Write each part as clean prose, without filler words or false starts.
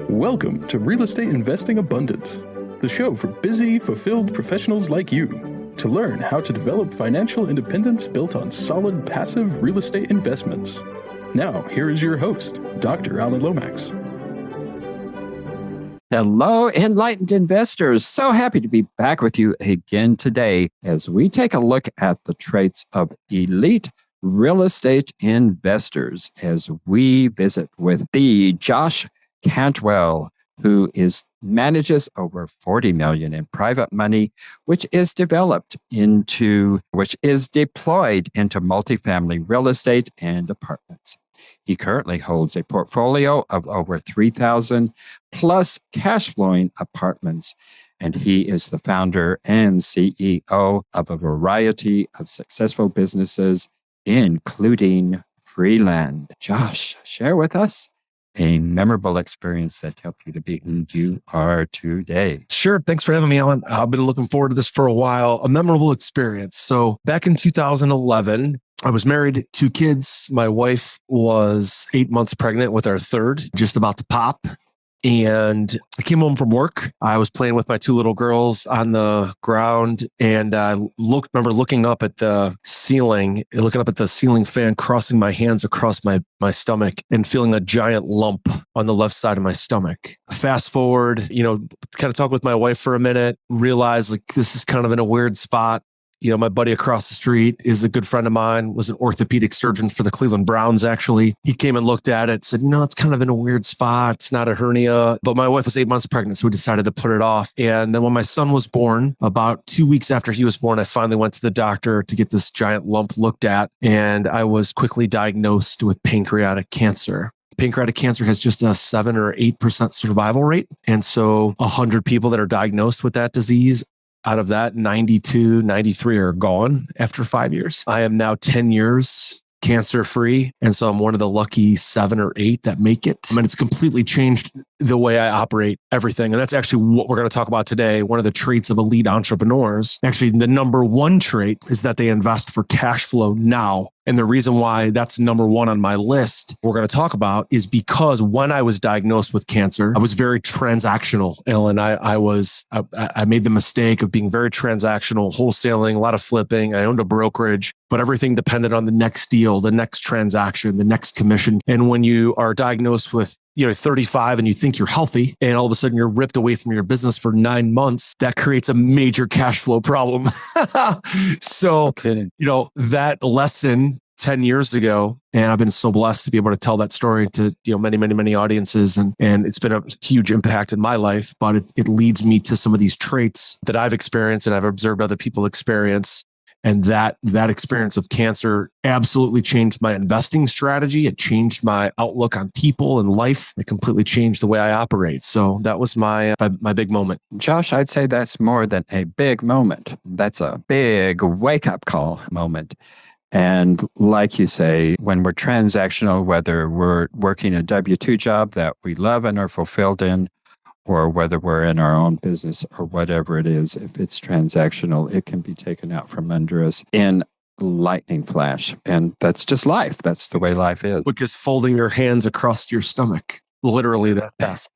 Welcome to Real Estate Investing Abundance, the show for busy, fulfilled professionals like you to learn how to develop financial independence built on solid, passive real estate investments. Now, here is your host, Dr. Alan Lomax. Hello, enlightened investors. So happy to be back with you again today as we take a look at the traits of elite real estate investors as we visit with the Josh Cantwell, who manages over 40 million in private money, which is deployed into multifamily real estate and apartments. He currently holds a portfolio of over 3,000 plus cash flowing apartments, and he is the founder and CEO of a variety of successful businesses, including Freeland. Josh, share with us a memorable experience that helped you to be who you are today. Sure. Thanks for having me, Alan. I've been looking forward to this for a while. A memorable experience. So back in 2011, I was married, 2 kids. My wife was 8 months pregnant with our third, just about to pop. And I came home from work. I was playing with my 2 little girls on the ground, and I remember looking up at the ceiling fan, crossing my hands across my stomach and feeling a giant lump on the left side of my stomach. Fast forward, kind of talk with my wife for a minute, realize like this is kind of in a weird spot. My buddy across the street is a good friend of mine, was an orthopedic surgeon for the Cleveland Browns, actually. He came and looked at it, said, it's kind of in a weird spot. It's not a hernia. But my wife was 8 months pregnant, so we decided to put it off. And then when my son was born, about 2 weeks after he was born, I finally went to the doctor to get this giant lump looked at. And I was quickly diagnosed with pancreatic cancer. Pancreatic cancer has just a 7 or 8% survival rate. And so 100 people that are diagnosed with that disease, out of that, 92, 93 are gone after 5 years. I am now 10 years cancer-free. And so I'm one of the lucky 7 or 8 that make it. It's completely changed the way I operate everything. And that's actually what we're going to talk about today. One of the traits of elite entrepreneurs, actually the number 1 trait, is that they invest for cash flow now. And the reason why that's number 1 on my list we're going to talk about is because when I was diagnosed with cancer, I was very transactional, Ellen. I made the mistake of being very transactional, wholesaling, a lot of flipping. I owned a brokerage, but everything depended on the next deal, the next transaction, the next commission. And when you are diagnosed with 35 and you think you're healthy and all of a sudden you're ripped away from your business for 9 months, that creates a major cash flow problem. So, that lesson 10 years ago, and I've been so blessed to be able to tell that story to, many, many, many audiences. And it's been a huge impact in my life, but it leads me to some of these traits that I've experienced and I've observed other people experience. And that experience of cancer absolutely changed my investing strategy. It changed my outlook on people and life. It completely changed the way I operate. So that was my big moment. Josh, I'd say that's more than a big moment. That's a big wake-up call moment. And like you say, when we're transactional, whether we're working a W-2 job that we love and are fulfilled in, or whether we're in our own business or whatever it is, if it's transactional, it can be taken out from under us in lightning flash. And that's just life. That's the way life is. Because folding your hands across your stomach, literally that fast.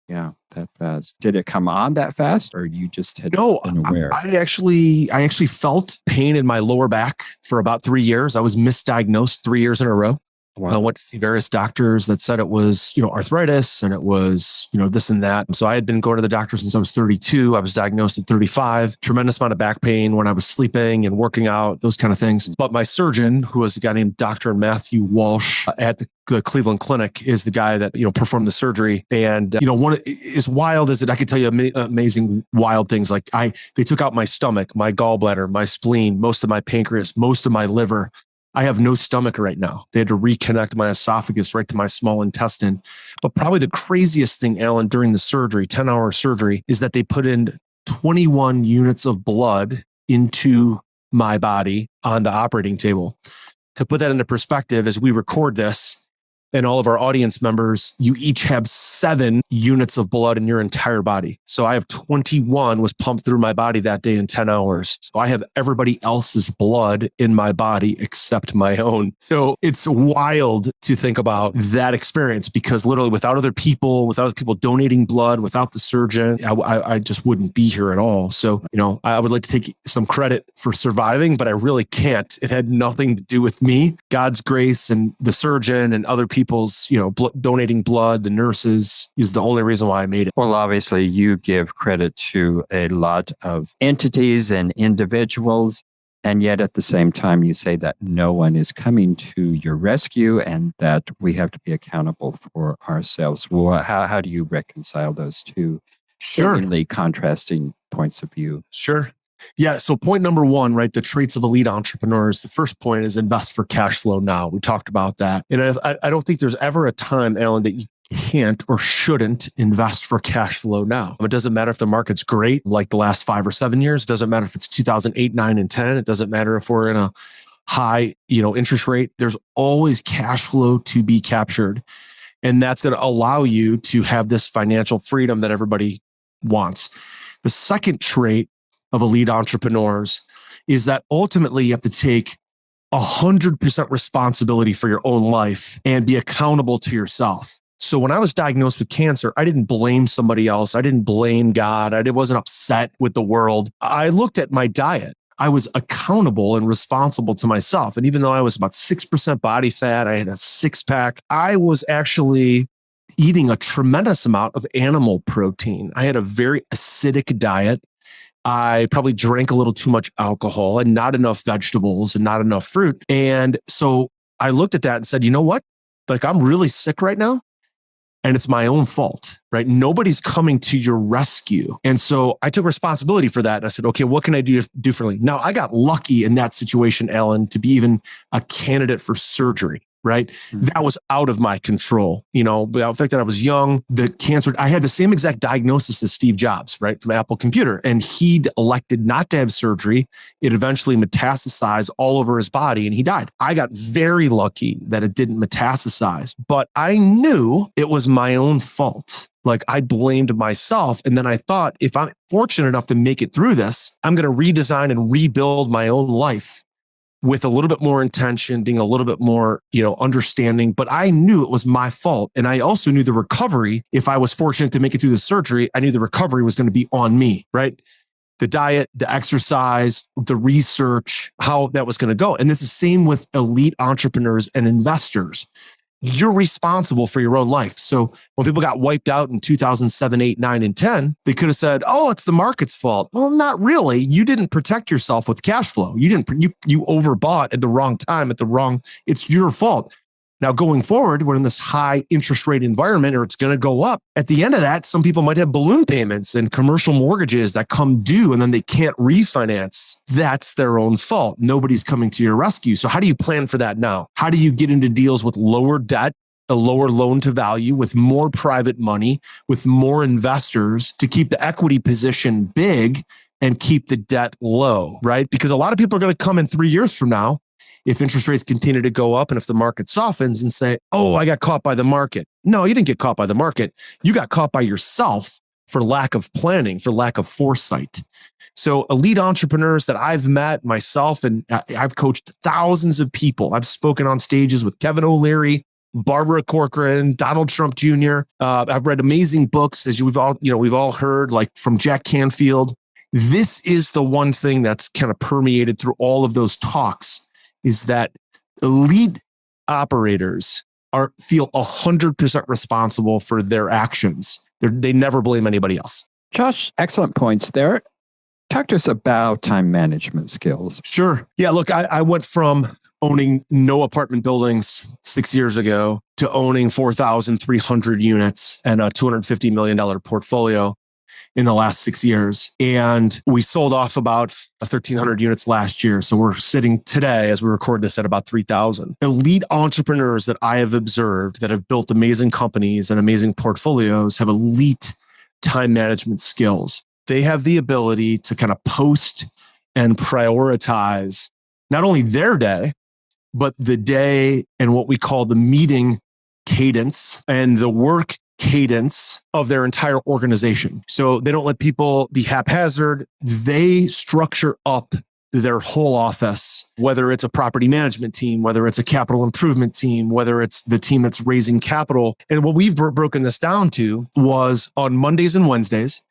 Yeah, that fast. Did it come on that fast, or you just had been aware? I actually felt pain in my lower back for about 3 years. I was misdiagnosed 3 years in a row. Wow. I went to see various doctors that said it was, arthritis and it was, this and that. So I had been going to the doctor since I was 32. I was diagnosed at 35. Tremendous amount of back pain when I was sleeping and working out, those kind of things. But my surgeon, who was a guy named Dr. Matthew Walsh at the Cleveland Clinic, is the guy that, performed the surgery. And, one as wild as it, I could tell you amazing wild things. Like they took out my stomach, my gallbladder, my spleen, most of my pancreas, most of my liver. I have no stomach right now. They had to reconnect my esophagus right to my small intestine. But probably the craziest thing, Alan, during the surgery, 10-hour surgery, is that they put in 21 units of blood into my body on the operating table. To put that into perspective, as we record this, and all of our audience members, you each have 7 units of blood in your entire body. So I have 21 was pumped through my body that day in 10 hours. So I have everybody else's blood in my body except my own. So it's wild to think about that experience, because literally without other people donating blood, without the surgeon, I just wouldn't be here at all. So, I would like to take some credit for surviving, but I really can't. It had nothing to do with me. God's grace and the surgeon and other people's, donating blood, the nurses, is the only reason why I made it. Well, obviously, you give credit to a lot of entities and individuals, and yet at the same time, you say that no one is coming to your rescue and that we have to be accountable for ourselves. Well, how do you reconcile those two seemingly contrasting points of view? Sure. Yeah. So point number 1, right? The traits of elite entrepreneurs. The first point is invest for cash flow now. We talked about that. And I don't think there's ever a time, Alan, that you can't or shouldn't invest for cash flow now. It doesn't matter if the market's great, like the last 5 or 7 years. It doesn't matter if it's 2008, 9, and 10. It doesn't matter if we're in a high, interest rate. There's always cash flow to be captured. And that's going to allow you to have this financial freedom that everybody wants. The second trait of elite entrepreneurs is that ultimately you have to take 100% responsibility for your own life and be accountable to yourself. So when I was diagnosed with cancer, I didn't blame somebody else. I didn't blame God. I wasn't upset with the world. I looked at my diet. I was accountable and responsible to myself. And even though I was about 6% body fat, I had a 6-pack, I was actually eating a tremendous amount of animal protein. I had a very acidic diet. I probably drank a little too much alcohol and not enough vegetables and not enough fruit. And so I looked at that and said, you know what? Like, I'm really sick right now. And it's my own fault, right? Nobody's coming to your rescue. And so I took responsibility for that. And I said, okay, what can I do differently? Now, I got lucky in that situation, Alan, to be even a candidate for surgery, right? That was out of my control. The fact that I was young, the cancer, I had the same exact diagnosis as Steve Jobs, right? From Apple Computer. And he elected not to have surgery. It eventually metastasized all over his body and he died. I got very lucky that it didn't metastasize, but I knew it was my own fault. Like, I blamed myself. And then I thought, if I'm fortunate enough to make it through this, I'm going to redesign and rebuild my own life with a little bit more intention, being a little bit more, understanding. But I knew it was my fault. And I also knew the recovery, if I was fortunate to make it through the surgery, I knew the recovery was going to be on me, right? The diet, the exercise, the research, how that was going to go. And it's the same with elite entrepreneurs and investors. You're responsible for your own life. So when people got wiped out in 2007, 8, 9, and 10, they could have said, oh, it's the market's fault. Well, not really. You didn't protect yourself with cash flow. You overbought at the wrong time, it's your fault. Now, going forward, we're in this high interest rate environment, or it's going to go up. At the end of that, some people might have balloon payments and commercial mortgages that come due and then they can't refinance. That's their own fault. Nobody's coming to your rescue. So how do you plan for that now? How do you get into deals with lower debt, a lower loan to value, with more private money, with more investors to keep the equity position big and keep the debt low, right? Because a lot of people are going to come in 3 years from now, if interest rates continue to go up and if the market softens, and say, oh, I got caught by the market. No, you didn't get caught by the market. You got caught by yourself for lack of planning, for lack of foresight. So elite entrepreneurs that I've met myself, and I've coached thousands of people. I've spoken on stages with Kevin O'Leary, Barbara Corcoran, Donald Trump Jr. I've read amazing books, as we've all heard, like from Jack Canfield. This is the one thing that's kind of permeated through all of those talks, is that elite operators feel 100% responsible for their actions. They never blame anybody else. Josh, excellent points there. Talk to us about time management skills. Sure. Yeah, look, I went from owning no apartment buildings 6 years ago to owning 4,300 units and a $250 million portfolio in the last 6 years. And we sold off about 1,300 units last year. So we're sitting today, as we record this, at about 3,000. Elite entrepreneurs that I have observed that have built amazing companies and amazing portfolios have elite time management skills. They have the ability to kind of post and prioritize not only their day, but the day and what we call the meeting cadence and the work cadence of their entire organization. So they don't let people be haphazard. They structure up their whole office, whether it's a property management team, whether it's a capital improvement team, whether it's the team that's raising capital. And what we've broken this down to was on Mondays and Wednesdays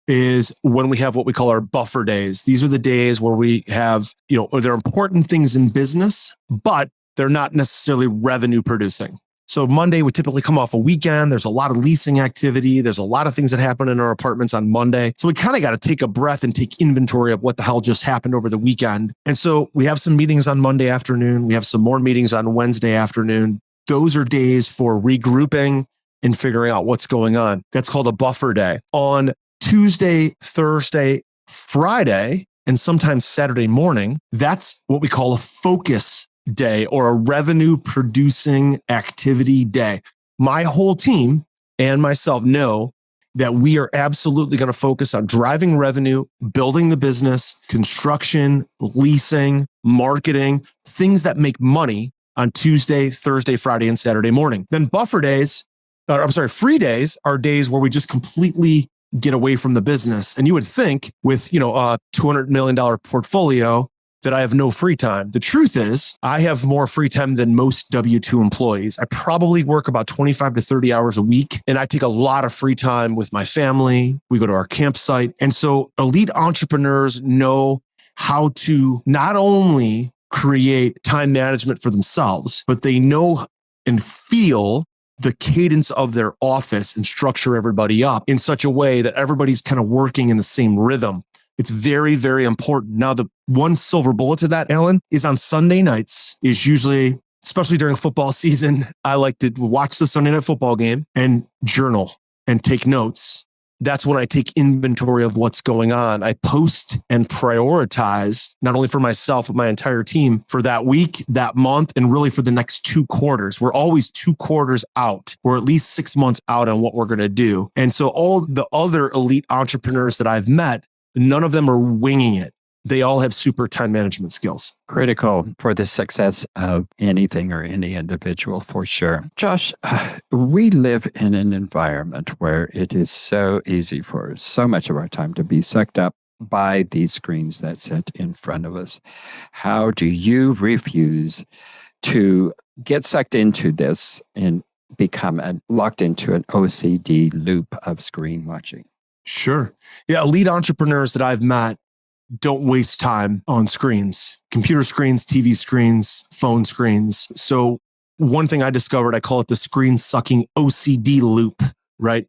is when we have what we call our buffer days. These are the days where we have, they're important things in business, but they're not necessarily revenue producing. So Monday, we typically come off a weekend. There's a lot of leasing activity. There's a lot of things that happen in our apartments on Monday. So we kind of got to take a breath and take inventory of what the hell just happened over the weekend. And so we have some meetings on Monday afternoon. We have some more meetings on Wednesday afternoon. Those are days for regrouping and figuring out what's going on. That's called a buffer day. On Tuesday, Thursday, Friday, and sometimes Saturday morning, that's what we call a focus day or a revenue producing activity day. My whole team and myself know that we are absolutely going to focus on driving revenue, building the business, construction, leasing, marketing, things that make money on Tuesday, Thursday, Friday, and Saturday morning. Then free days are days where we just completely get away from the business. And you would think with, a $200 million portfolio that I have no free time. The truth is I have more free time than most W-2 employees. I probably work about 25 to 30 hours a week, and I take a lot of free time with my family. We go to our campsite. And so elite entrepreneurs know how to not only create time management for themselves, but they know and feel the cadence of their office and structure everybody up in such a way that everybody's kind of working in the same rhythm. It's very, very important. Now, the one silver bullet to that, Alan, is on Sunday nights is usually, especially during football season, I like to watch the Sunday night football game and journal and take notes. That's when I take inventory of what's going on. I post and prioritize, not only for myself, but my entire team for that week, that month, and really for the next 2 quarters. We're always 2 quarters out. We're at least 6 months out on what we're going to do. And so all the other elite entrepreneurs that I've met, none of them are winging it. They all have super time management skills. Critical for the success of anything or any individual, for sure. Josh, we live in an environment where it is so easy for so much of our time to be sucked up by these screens that sit in front of us. How do you refuse to get sucked into this and become locked into an OCD loop of screen watching? Sure. Yeah, elite entrepreneurs that I've met don't waste time on screens, computer screens, TV screens, phone screens. So one thing I discovered, I call it the screen sucking OCD loop, right?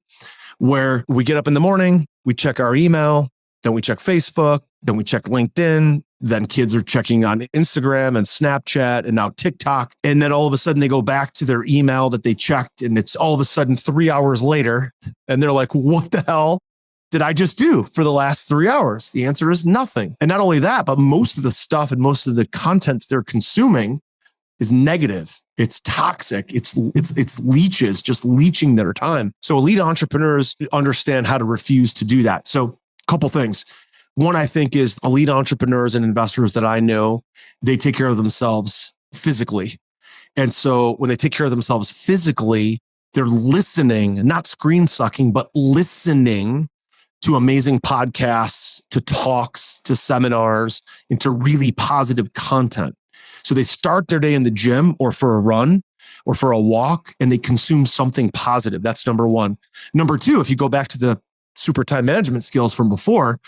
Where we get up in the morning, we check our email, then we check Facebook, then we check LinkedIn, then kids are checking on Instagram and Snapchat and now TikTok. And then all of a sudden they go back to their email that they checked and it's all of a sudden 3 hours later and they're like, what the hell did I just do for the last 3 hours? The answer is nothing. And not only that, but most of the stuff and most of the content they're consuming is negative. It's toxic. It's leeches, just leeching their time. So elite entrepreneurs understand how to refuse to do that. So a couple things. One, I think, is elite entrepreneurs and investors that I know, they take care of themselves physically. And so when they take care of themselves physically, they're listening, not screen sucking, but listening to amazing podcasts, to talks, to seminars, and to really positive content. So they start their day in the gym or for a run or for a walk, and they consume something positive. That's number one. Number two, if you go back to the super time management skills from before,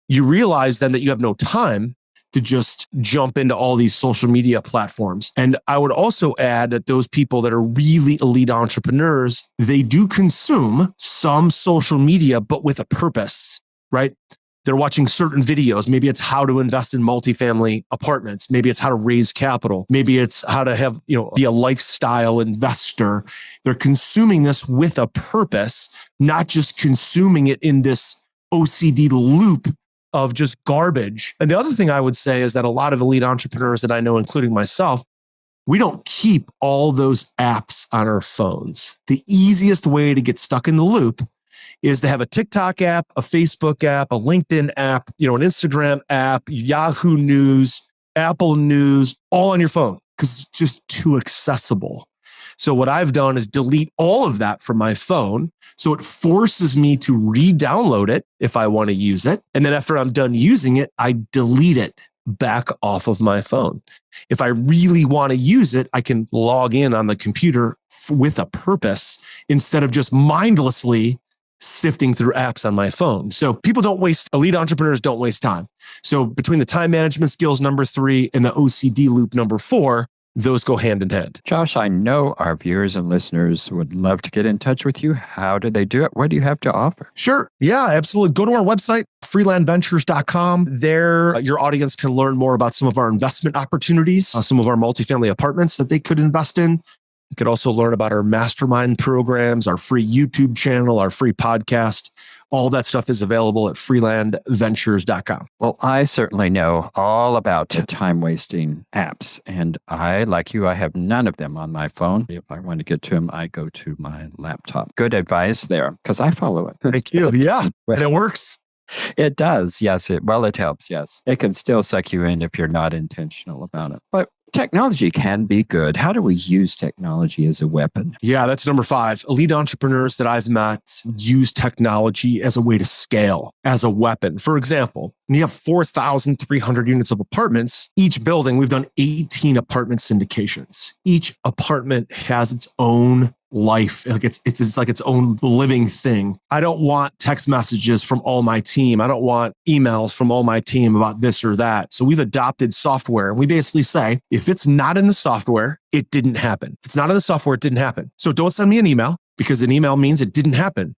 you realize then that you have no time to just jump into all these social media platforms. And I would also add that those people that are really elite entrepreneurs, they do consume some social media, but with a purpose, right? They're watching certain videos. Maybe it's how to invest in multifamily apartments. Maybe it's how to raise capital. Maybe it's how to have, be a lifestyle investor. They're consuming this with a purpose, not just consuming it in this OCD loop of just garbage. And the other thing I would say is that a lot of elite entrepreneurs that I know, including myself, we don't keep all those apps on our phones. The easiest way to get stuck in the loop is to have a TikTok app, a Facebook app, a LinkedIn app, an Instagram app, Yahoo News, Apple News, all on your phone because it's just too accessible. So what I've done is delete all of that from my phone. So it forces me to re-download it if I want to use it. And then after I'm done using it, I delete it back off of my phone. If I really want to use it, I can log in on the computer with a purpose instead of just mindlessly sifting through apps on my phone. So elite entrepreneurs don't waste time. So between the time management skills, number 3, and the OCD loop, number 4, those go hand in hand. Josh, I know our viewers and listeners would love to get in touch with you. How do they do it? What do you have to offer? Sure. Yeah, absolutely. Go to our website, freelandventures.com. There, your audience can learn more about some of our investment opportunities, some of our multifamily apartments that they could invest in. You could also learn about our mastermind programs, our free YouTube channel, our free podcast. All that stuff is available at freelandventures.com. Well, I certainly know all about time-wasting apps. And I, like you, I have none of them on my phone. If I want to get to them, I go to my laptop. Good advice there, because I follow it. Thank you. Yeah, and it works. It does. Yes. It helps. Yes. It can still suck you in if you're not intentional about it. But technology can be good. How do we use technology as a weapon? Yeah, that's number 5. Elite entrepreneurs that I've met use technology as a way to scale, as a weapon. For example, when you have 4,300 units of apartments, each building, we've done 18 apartment syndications. Each apartment has its own life. Like it's like its own living thing. I don't want text messages from all my team. I don't want emails from all my team about this or that. So we've adopted software, and we basically say, if it's not in the software, it didn't happen. If it's not in the software, it didn't happen. So don't send me an email, because an email means it didn't happen.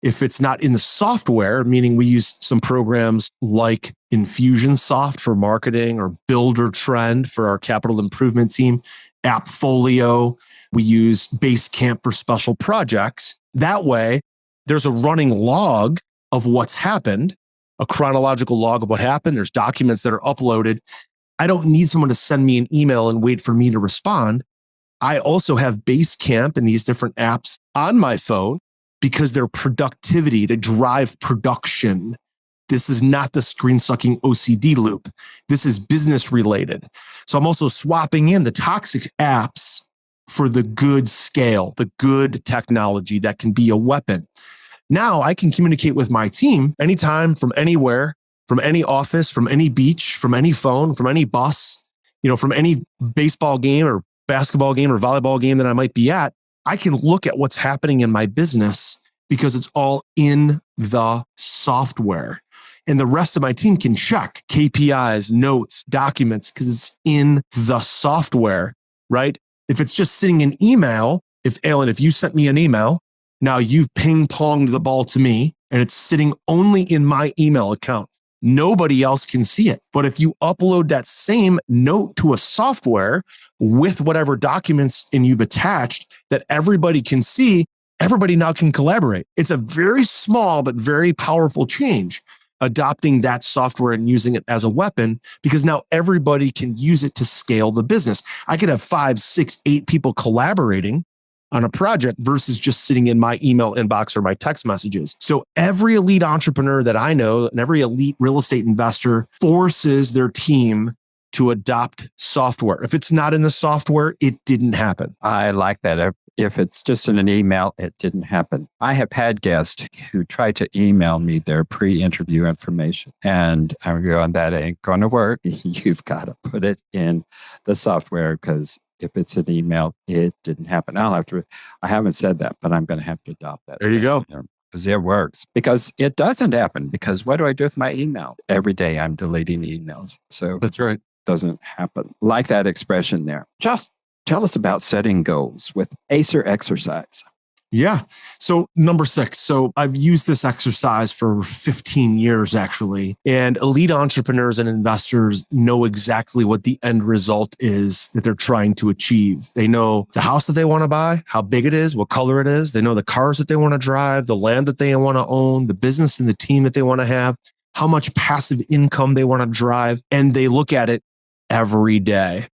If it's not in the software, meaning we use some programs like Infusionsoft for marketing, or Builder Trend for our capital improvement team, AppFolio. We use Basecamp for special projects. That way, there's a running log of what's happened, a chronological log of what happened. There's documents that are uploaded. I don't need someone to send me an email and wait for me to respond. I also have Basecamp and these different apps on my phone because they're productivity. They drive production. This is not the screen sucking OCD loop. This is business related. So I'm also swapping in the toxic apps for the good scale, the good technology that can be a weapon. Now I can communicate with my team anytime, from anywhere, from any office, from any beach, from any phone, from any bus, from any baseball game or basketball game or volleyball game that I might be at. I can look at what's happening in my business because it's all in the software. And the rest of my team can check KPIs, notes, documents, because it's in the software, right? If it's just sitting in email, if you sent me an email, now you've ping-ponged the ball to me, and it's sitting only in my email account. Nobody else can see it. But if you upload that same note to a software with whatever documents and you've attached that everybody can see, everybody now can collaborate. It's a very small but very powerful change, adopting that software and using it as a weapon, because now everybody can use it to scale the business. I could have 5, 6, 8 people collaborating on a project versus just sitting in my email inbox or my text messages. So every elite entrepreneur that I know and every elite real estate investor forces their team to adopt software. If it's not in the software, it didn't happen. I like that. If it's just in an email, it didn't happen. I have had guests who tried to email me their pre-interview information, and I'm going, that ain't going to work. You've got to put it in the software, because if it's an email, it didn't happen. I haven't said that, but I'm going to have to adopt that. There you go. Because it works. Because it doesn't happen. Because what do I do with my email? Every day I'm deleting emails. So that's right. It doesn't happen. Like that expression there. Just tell us about setting goals with ACER exercise. Yeah. So number 6. So I've used this exercise for 15 years, actually. And elite entrepreneurs and investors know exactly what the end result is that they're trying to achieve. They know the house that they want to buy, how big it is, what color it is. They know the cars that they want to drive, the land that they want to own, the business and the team that they want to have, how much passive income they want to drive. And they look at it every day.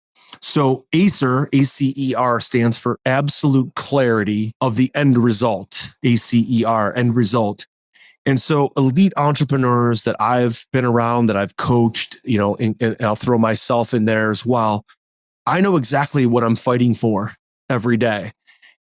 So ACER, ACER, stands for absolute clarity of the end result, ACER, end result. And so elite entrepreneurs that I've been around, that I've coached, and I'll throw myself in there as well, I know exactly what I'm fighting for every day.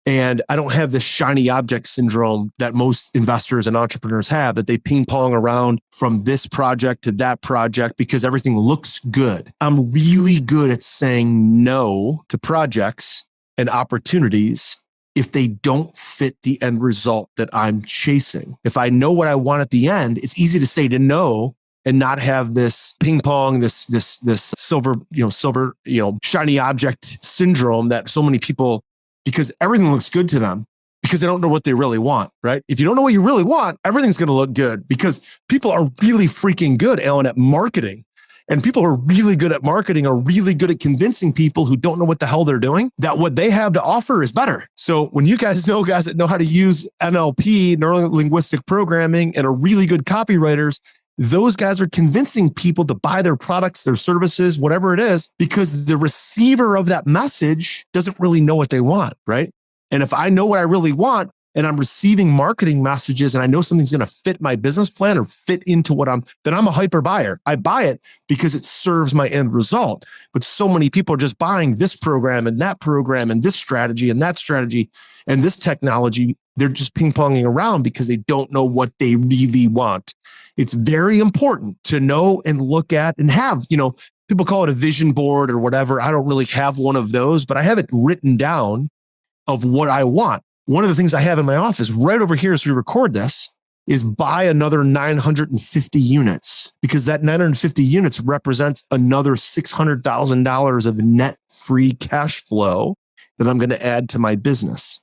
And I don't have this shiny object syndrome that most investors and entrepreneurs have, that they ping pong around from this project to that project because everything looks good. I'm really good at saying no to projects and opportunities if they don't fit the end result that I'm chasing. If I know what I want at the end, it's easy to say to no and not have this ping pong, this silver, shiny object syndrome that so many people, because everything looks good to them because they don't know what they really want, right? If you don't know what you really want, everything's going to look good because people are really freaking good, Alan, at marketing. And people who are really good at marketing are really good at convincing people who don't know what the hell they're doing that what they have to offer is better. So when you guys that know how to use NLP, neuro-linguistic programming, and are really good copywriters, those guys are convincing people to buy their products, their services, whatever it is, because the receiver of that message doesn't really know what they want, right? And if I know what I really want and I'm receiving marketing messages and I know something's going to fit my business plan or fit into then I'm a hyper buyer. I buy it because it serves my end result. But so many people are just buying this program and this strategy and that strategy and this technology. They're just ping-ponging around because they don't know what they really want. It's very important to know and look at and have, people call it a vision board or whatever. I don't really have one of those, but I have it written down of what I want. One of the things I have in my office right over here as we record this is buy another 950 units because that 950 units represents another $600,000 of net free cash flow that I'm going to add to my business.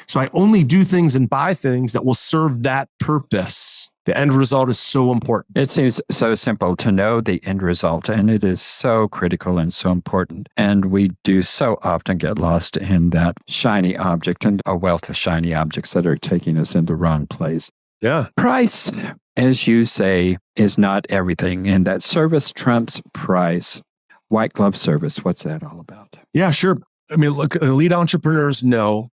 So I only do things and buy things that will serve that purpose. The end result is so important. It seems so simple to know the end result, and it is so critical and so important. And we do so often get lost in that shiny object and a wealth of shiny objects that are taking us in the wrong place. Yeah. Price, as you say, is not everything, and that service trumps price. White glove service, what's that all about? Yeah, sure. I mean, look, elite entrepreneurs know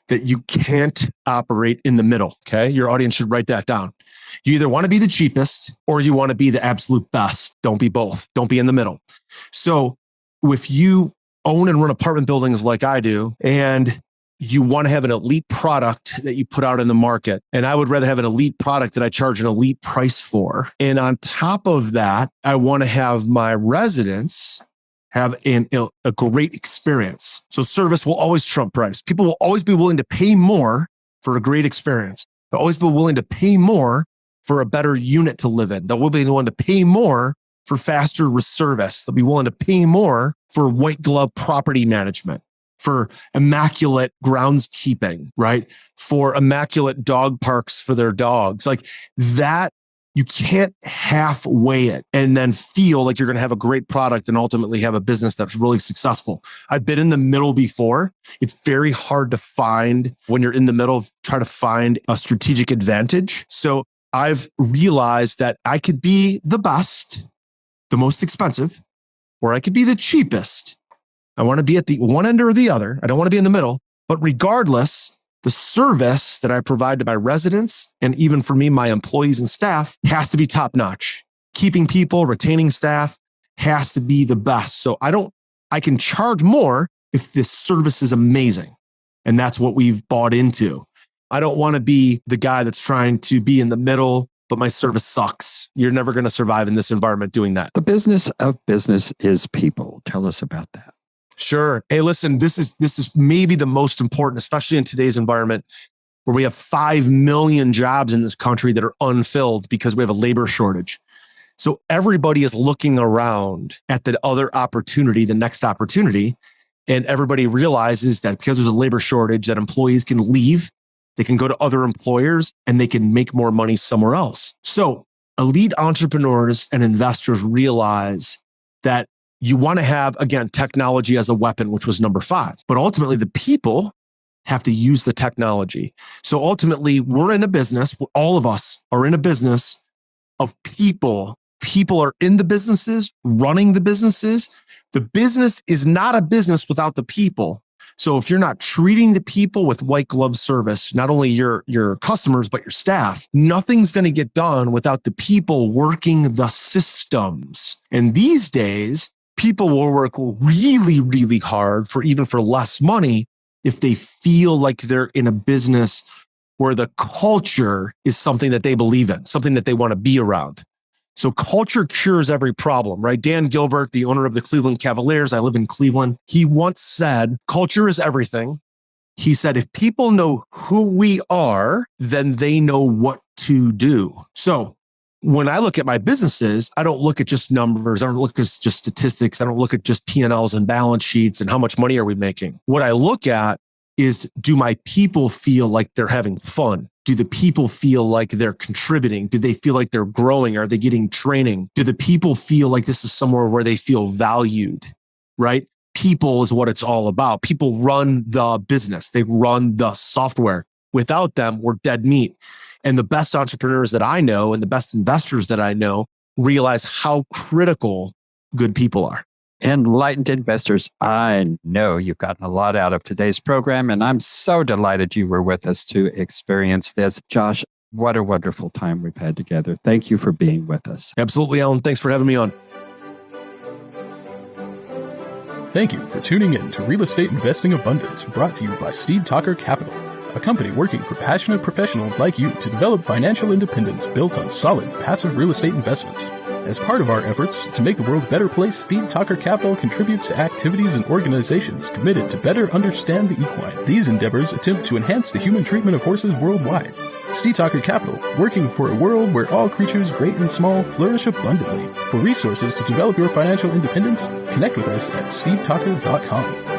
that you can't operate in the middle, okay? Your audience should write that down. You either want to be the cheapest or you want to be the absolute best. Don't be both. Don't be in the middle. So if you own and run apartment buildings like I do, and you want to have an elite product that you put out in the market, and I would rather have an elite product that I charge an elite price for. And on top of that, I want to have my residents have a great experience. So service will always trump price. People will always be willing to pay more for a great experience. They'll always be willing to pay more for a better unit to live in. They'll be willing to pay more for faster service. They'll be willing to pay more for white glove property management, for immaculate groundskeeping, right? For immaculate dog parks for their dogs. Like that, you can't halfway it and then feel like you're going to have a great product and ultimately have a business that's really successful. I've been in the middle before. It's very hard to find when you're in the middle, try to find a strategic advantage. So I've realized that I could be the best, the most expensive, or I could be the cheapest. I want to be at the one end or the other. I don't want to be in the middle, but regardless, the service that I provide to my residents, and even for me, my employees and staff, has to be top notch. Keeping people, retaining staff has to be the best. So I can charge more if this service is amazing. And that's what we've bought into. I don't want to be the guy that's trying to be in the middle, but my service sucks. You're never going to survive in this environment doing that. The business of business is people. Tell us about that. Sure. Hey, listen, this is maybe the most important, especially in today's environment where we have 5 million jobs in this country that are unfilled because we have a labor shortage. So everybody is looking around at the other opportunity, the next opportunity. And everybody realizes that because there's a labor shortage, that employees can leave, they can go to other employers, and they can make more money somewhere else. So elite entrepreneurs and investors realize that you want to have, again, technology as a weapon, which was number 5. But ultimately, the people have to use the technology. So ultimately, we're in a business, all of us are in a business of people. People are in the businesses, running the businesses. The business is not a business without the people. So if you're not treating the people with white glove service, not only your customers, but your staff, nothing's going to get done without the people working the systems. And these days, people will work really, really hard for even for less money if they feel like they're in a business where the culture is something that they believe in, something that they want to be around. So culture cures every problem, right? Dan Gilbert, the owner of the Cleveland Cavaliers, I live in Cleveland, he once said, culture is everything. He said, if people know who we are, then they know what to do. So when I look at my businesses, I don't look at just numbers. I don't look at just statistics. I don't look at just P&Ls and balance sheets and how much money are we making. What I look at is, do my people feel like they're having fun? Do the people feel like they're contributing? Do they feel like they're growing? Are they getting training? Do the people feel like this is somewhere where they feel valued, right? People is what it's all about. People run the business. They run the software. Without them, we're dead meat. And the best entrepreneurs that I know and the best investors that I know realize how critical good people are. Enlightened investors, I know you've gotten a lot out of today's program, and I'm so delighted you were with us to experience this. Josh, what a wonderful time we've had together. Thank you for being with us. Absolutely, Alan. Thanks for having me on. Thank you for tuning in to Real Estate Investing Abundance, brought to you by Steve Talker Capital, a company working for passionate professionals like you to develop financial independence built on solid, passive real estate investments. As part of our efforts to make the world a better place, Steve Talker Capital contributes to activities and organizations committed to better understand the equine. These endeavors attempt to enhance the human treatment of horses worldwide. Steve Talker Capital, working for a world where all creatures, great and small, flourish abundantly. For resources to develop your financial independence, connect with us at stevetalker.com.